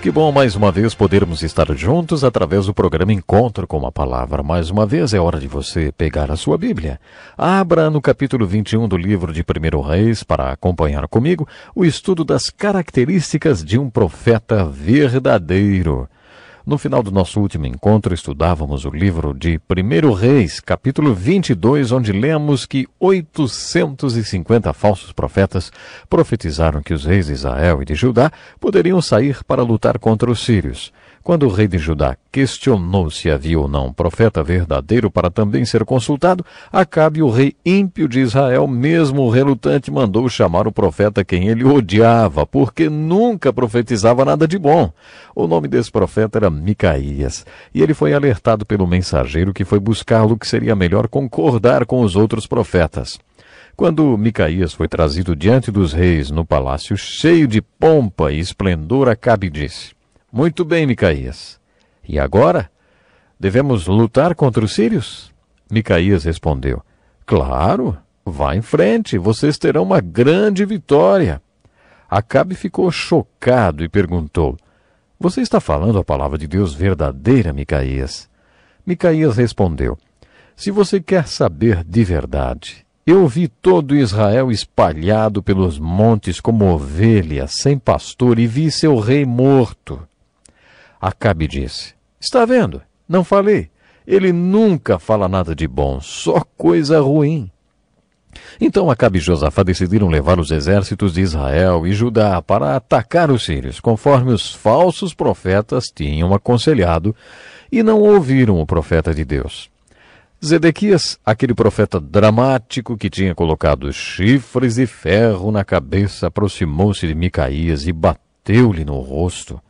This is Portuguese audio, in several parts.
Que bom mais uma vez podermos estar juntos através do programa Encontro com a Palavra. Mais uma vez é hora de você pegar a sua Bíblia. Abra no capítulo 21 do livro de 1 Reis para acompanhar comigo o estudo das características de um profeta verdadeiro. No final do nosso último encontro, estudávamos o livro de 1 Reis, capítulo 22, onde lemos que 850 falsos profetas profetizaram que os reis de Israel e de Judá poderiam sair para lutar contra os sírios. Quando o rei de Judá questionou se havia ou não um profeta verdadeiro para também ser consultado, Acabe, o rei ímpio de Israel, mesmo relutante, mandou chamar o profeta quem ele odiava, porque nunca profetizava nada de bom. O nome desse profeta era Micaías, e ele foi alertado pelo mensageiro que foi buscá-lo, que seria melhor concordar com os outros profetas. Quando Micaías foi trazido diante dos reis no palácio cheio de pompa e esplendor, Acabe disse: "Muito bem, Micaías. E agora? Devemos lutar contra os sírios?" Micaías respondeu: "Claro, vá em frente, vocês terão uma grande vitória." Acabe ficou chocado e perguntou: "Você está falando a palavra de Deus verdadeira, Micaías?" Micaías respondeu: "Se você quer saber de verdade, eu vi todo Israel espalhado pelos montes como ovelhas, sem pastor, e vi seu rei morto." Acabe disse: "Está vendo? Não falei. Ele nunca fala nada de bom, só coisa ruim." Então Acabe e Josafá decidiram levar os exércitos de Israel e Judá para atacar os sírios, conforme os falsos profetas tinham aconselhado, e não ouviram o profeta de Deus. Zedequias, aquele profeta dramático que tinha colocado chifres de ferro na cabeça, aproximou-se de Micaías e bateu-lhe no rosto.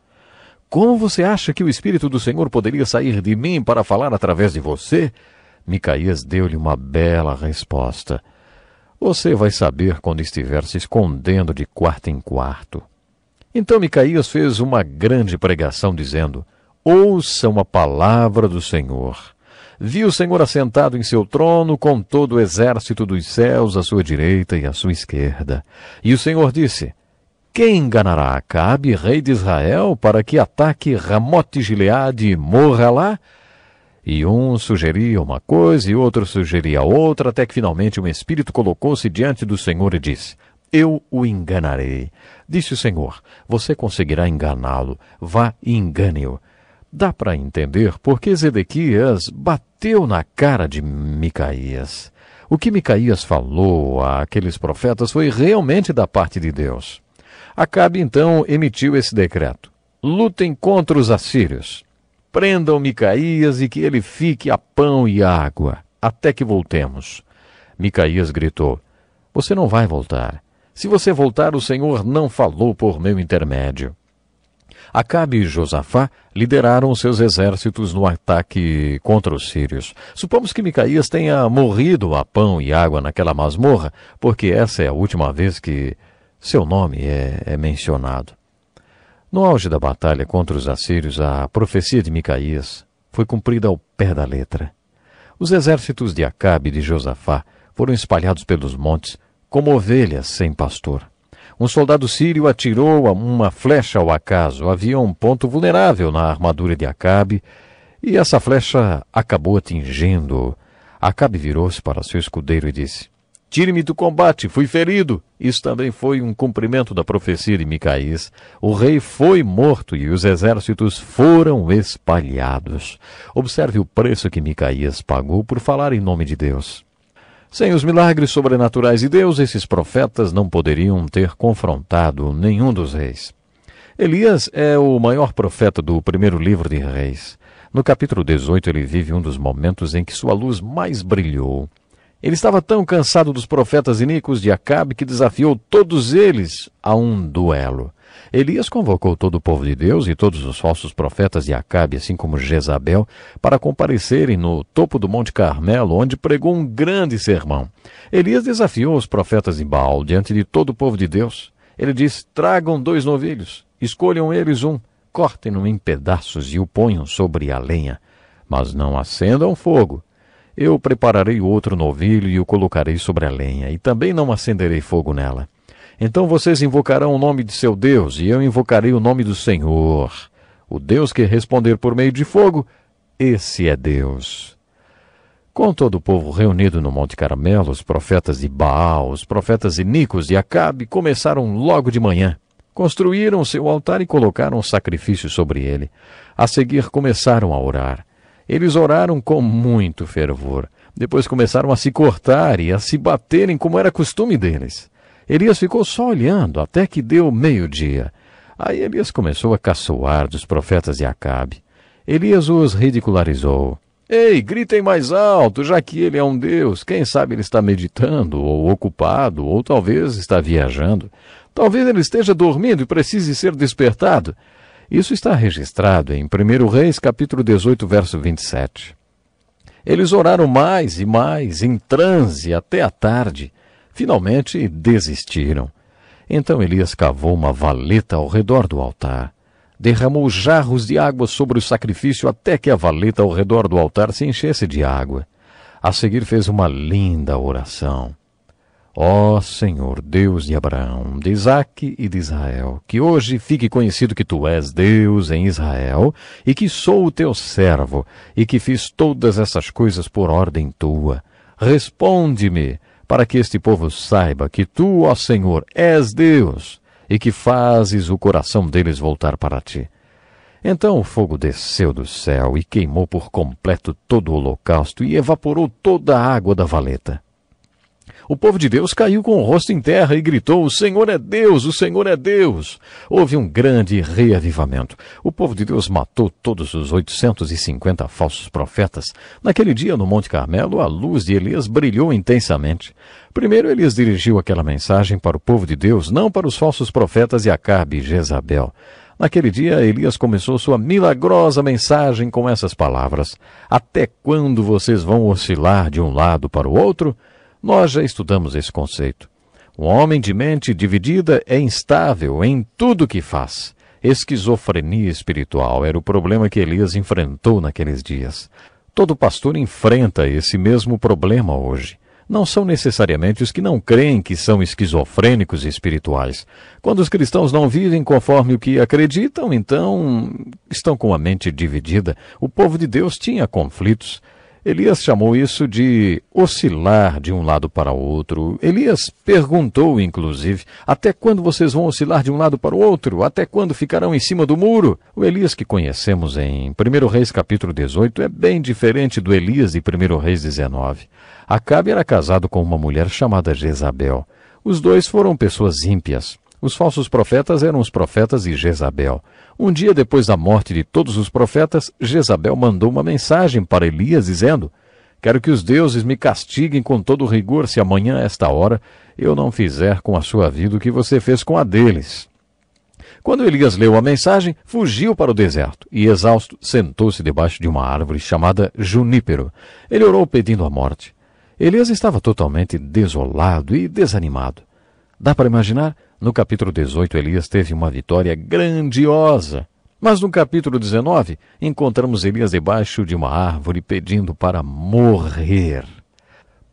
"Como você acha que o Espírito do Senhor poderia sair de mim para falar através de você?" Micaías deu-lhe uma bela resposta: "Você vai saber quando estiver se escondendo de quarto em quarto." Então Micaías fez uma grande pregação dizendo: "Ouçam a palavra do Senhor. Vi o Senhor assentado em seu trono com todo o exército dos céus à sua direita e à sua esquerda. E o Senhor disse: quem enganará Acabe, rei de Israel, para que ataque Ramote Gileade e morra lá?" E um sugeria uma coisa e outro sugeria outra, até que finalmente um espírito colocou-se diante do Senhor e disse: "Eu o enganarei." Disse o Senhor: "Você conseguirá enganá-lo. Vá e engane-o." Dá para entender porque Zedequias bateu na cara de Micaías. O que Micaías falou àqueles profetas foi realmente da parte de Deus. Acabe então emitiu esse decreto: "Lutem contra os assírios. Prendam Micaías e que ele fique a pão e água, até que voltemos." Micaías gritou: "Você não vai voltar. Se você voltar, o Senhor não falou por meu intermédio." Acabe e Josafá lideraram seus exércitos no ataque contra os sírios. Supomos que Micaías tenha morrido a pão e água naquela masmorra, porque essa é a última vez que seu nome é mencionado. No auge da batalha contra os assírios, a profecia de Micaías foi cumprida ao pé da letra. Os exércitos de Acabe e de Josafá foram espalhados pelos montes como ovelhas sem pastor. Um soldado sírio atirou uma flecha ao acaso. Havia um ponto vulnerável na armadura de Acabe, e essa flecha acabou atingindo-o. Acabe virou-se para seu escudeiro e disse: "Tire-me do combate, fui ferido." Isso também foi um cumprimento da profecia de Micaías. O rei foi morto e os exércitos foram espalhados. Observe o preço que Micaías pagou por falar em nome de Deus. Sem os milagres sobrenaturais de Deus, esses profetas não poderiam ter confrontado nenhum dos reis. Elias é o maior profeta do primeiro livro de Reis. No capítulo 18, ele vive um dos momentos em que sua luz mais brilhou. Ele estava tão cansado dos profetas iníquos de Acabe que desafiou todos eles a um duelo. Elias convocou todo o povo de Deus e todos os falsos profetas de Acabe, assim como Jezabel, para comparecerem no topo do Monte Carmelo, onde pregou um grande sermão. Elias desafiou os profetas de Baal diante de todo o povo de Deus. Ele disse: "Tragam 2 novilhos, escolham eles um, cortem-no em pedaços e o ponham sobre a lenha, mas não acendam fogo. Eu prepararei outro novilho e o colocarei sobre a lenha, e também não acenderei fogo nela." Então vocês invocarão o nome de seu Deus, e eu invocarei o nome do Senhor. O Deus que responder por meio de fogo, esse é Deus. Com todo o povo reunido no Monte Carmelo, os profetas de Baal, os profetas iníquos de Acabe começaram logo de manhã. Construíram seu altar e colocaram um sacrifício sobre ele. A seguir começaram a orar. Eles oraram com muito fervor. Depois começaram a se cortar e a se baterem como era costume deles. Elias ficou só olhando até que deu meio-dia. Aí Elias começou a caçoar dos profetas de Acabe. Elias os ridicularizou. Ei, gritem mais alto, já que ele é um deus. Quem sabe ele está meditando, ou ocupado, ou talvez está viajando. Talvez ele esteja dormindo e precise ser despertado. Isso está registrado em 1 Reis, capítulo 18, verso 27. Eles oraram mais e mais, em transe, até a tarde. Finalmente desistiram. Então Elias cavou uma valeta ao redor do altar. Derramou jarros de água sobre o sacrifício até que a valeta ao redor do altar se enchesse de água. A seguir fez uma linda oração. Ó Senhor, Deus de Abraão, de Isaque e de Israel, que hoje fique conhecido que Tu és Deus em Israel, e que sou o Teu servo, e que fiz todas essas coisas por ordem Tua. Responde-me, para que este povo saiba que Tu, ó Senhor, és Deus, e que fazes o coração deles voltar para Ti. Então o fogo desceu do céu e queimou por completo todo o holocausto e evaporou toda a água da valeta. O povo de Deus caiu com o rosto em terra e gritou, o Senhor é Deus, o Senhor é Deus. Houve um grande reavivamento. O povo de Deus matou todos os 850 falsos profetas. Naquele dia, no Monte Carmelo, a luz de Elias brilhou intensamente. Primeiro, Elias dirigiu aquela mensagem para o povo de Deus, não para os falsos profetas de Acabe e Jezabel. Naquele dia, Elias começou sua milagrosa mensagem com essas palavras. Até quando vocês vão oscilar de um lado para o outro? Nós já estudamos esse conceito. Um homem de mente dividida é instável em tudo que faz. Esquizofrenia espiritual era o problema que Elias enfrentou naqueles dias. Todo pastor enfrenta esse mesmo problema hoje. Não são necessariamente os que não creem que são esquizofrênicos espirituais. Quando os cristãos não vivem conforme o que acreditam, então estão com a mente dividida. O povo de Deus tinha conflitos. Elias chamou isso de oscilar de um lado para o outro. Elias perguntou, inclusive, até quando vocês vão oscilar de um lado para o outro? Até quando ficarão em cima do muro? O Elias que conhecemos em 1 Reis capítulo 18 é bem diferente do Elias de 1 Reis 19. Acabe era casado com uma mulher chamada Jezabel. Os dois foram pessoas ímpias. Os falsos profetas eram os profetas de Jezabel. Um dia depois da morte de todos os profetas, Jezabel mandou uma mensagem para Elias dizendo: quero que os deuses me castiguem com todo rigor se amanhã, a esta hora, eu não fizer com a sua vida o que você fez com a deles. Quando Elias leu a mensagem, fugiu para o deserto e, exausto, sentou-se debaixo de uma árvore chamada junípero. Ele orou pedindo a morte. Elias estava totalmente desolado e desanimado. Dá para imaginar? No capítulo 18, Elias teve uma vitória grandiosa. Mas no capítulo 19, encontramos Elias debaixo de uma árvore pedindo para morrer.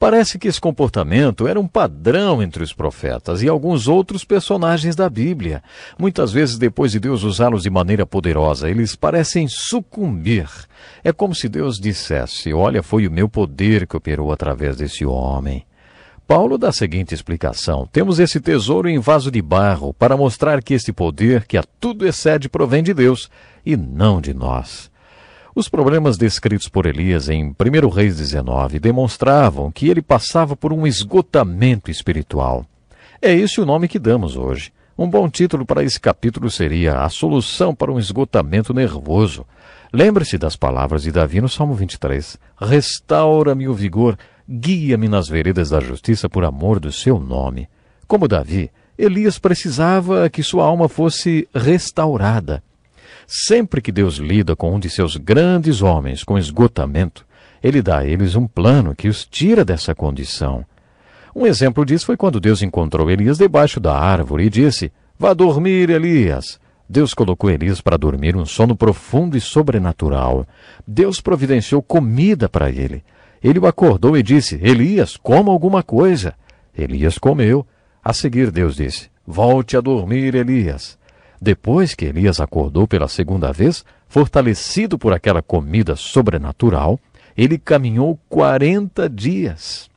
Parece que esse comportamento era um padrão entre os profetas e alguns outros personagens da Bíblia. Muitas vezes, depois de Deus usá-los de maneira poderosa, eles parecem sucumbir. É como se Deus dissesse: olha, foi o meu poder que operou através desse homem. Paulo dá a seguinte explicação: temos esse tesouro em vaso de barro para mostrar que este poder, que a tudo excede, provém de Deus e não de nós. Os problemas descritos por Elias em 1 Reis 19 demonstravam que ele passava por um esgotamento espiritual. É esse o nome que damos hoje. Um bom título para esse capítulo seria A Solução para um Esgotamento Nervoso. Lembre-se das palavras de Davi no Salmo 23. Restaura-me o vigor, guia-me nas veredas da justiça por amor do seu nome. Como Davi, Elias precisava que sua alma fosse restaurada. Sempre que Deus lida com um de seus grandes homens com esgotamento, ele dá a eles um plano que os tira dessa condição. Um exemplo disso foi quando Deus encontrou Elias debaixo da árvore e disse: vá dormir, Elias. Deus colocou Elias para dormir um sono profundo e sobrenatural. Deus providenciou comida para ele. Ele o acordou e disse: Elias, coma alguma coisa. Elias comeu. A seguir Deus disse: Volte a dormir, Elias. Depois que Elias acordou pela segunda vez, fortalecido por aquela comida sobrenatural, ele caminhou 40 dias.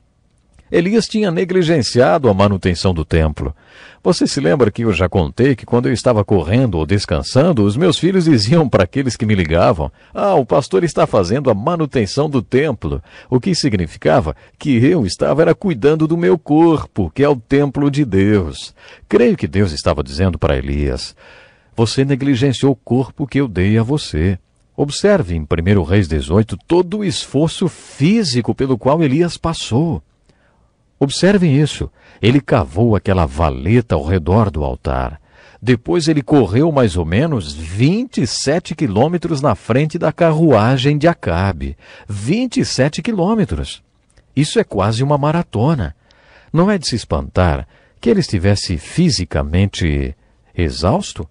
Elias tinha negligenciado a manutenção do templo. Você se lembra que eu já contei que quando eu estava correndo ou descansando, os meus filhos diziam para aqueles que me ligavam: o pastor está fazendo a manutenção do templo. O que significava que eu estava cuidando do meu corpo, que é o templo de Deus. Creio que Deus estava dizendo para Elias: você negligenciou o corpo que eu dei a você. Observe em 1 Reis 18 todo o esforço físico pelo qual Elias passou. Observem isso. Ele cavou aquela valeta ao redor do altar. Depois ele correu mais ou menos 27 quilômetros na frente da carruagem de Acabe. 27 quilômetros. Isso é quase uma maratona. Não é de se espantar que ele estivesse fisicamente exausto?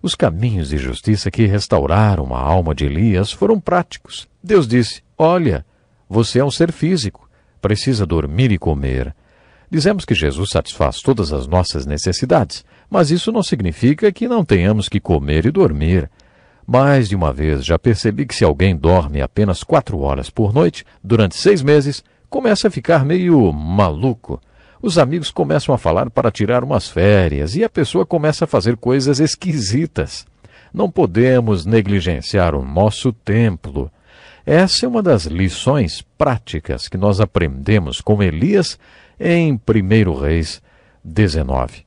Os caminhos de justiça que restauraram a alma de Elias foram práticos. Deus disse: olha, você é um ser físico. Precisa dormir e comer. Dizemos que Jesus satisfaz todas as nossas necessidades, mas isso não significa que não tenhamos que comer e dormir. Mais de uma vez já percebi que se alguém dorme apenas 4 horas por noite, durante 6 meses, começa a ficar meio maluco. Os amigos começam a falar para tirar umas férias e a pessoa começa a fazer coisas esquisitas. Não podemos negligenciar o nosso templo. Essa é uma das lições práticas que nós aprendemos com Elias em 1 Reis 19.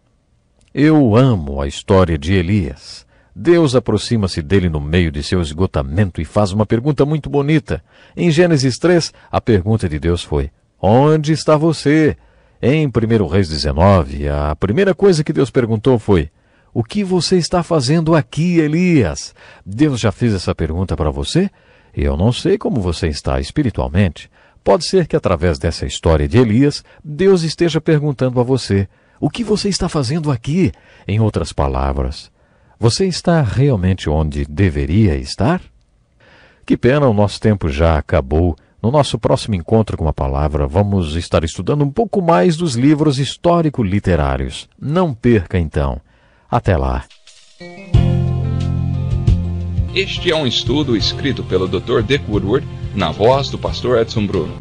Eu amo a história de Elias. Deus aproxima-se dele no meio de seu esgotamento e faz uma pergunta muito bonita. Em Gênesis 3, a pergunta de Deus foi: onde está você? Em 1 Reis 19, a primeira coisa que Deus perguntou foi: o que você está fazendo aqui, Elias? Deus já fez essa pergunta para você? Eu não sei como você está espiritualmente. Pode ser que através dessa história de Elias, Deus esteja perguntando a você: o que você está fazendo aqui? Em outras palavras, você está realmente onde deveria estar? Que pena, o nosso tempo já acabou. No nosso próximo encontro com a palavra, vamos estar estudando um pouco mais dos livros histórico-literários. Não perca, então. Até lá. Este é um estudo escrito pelo Dr. Dick Woodward, na voz do pastor Edson Bruno.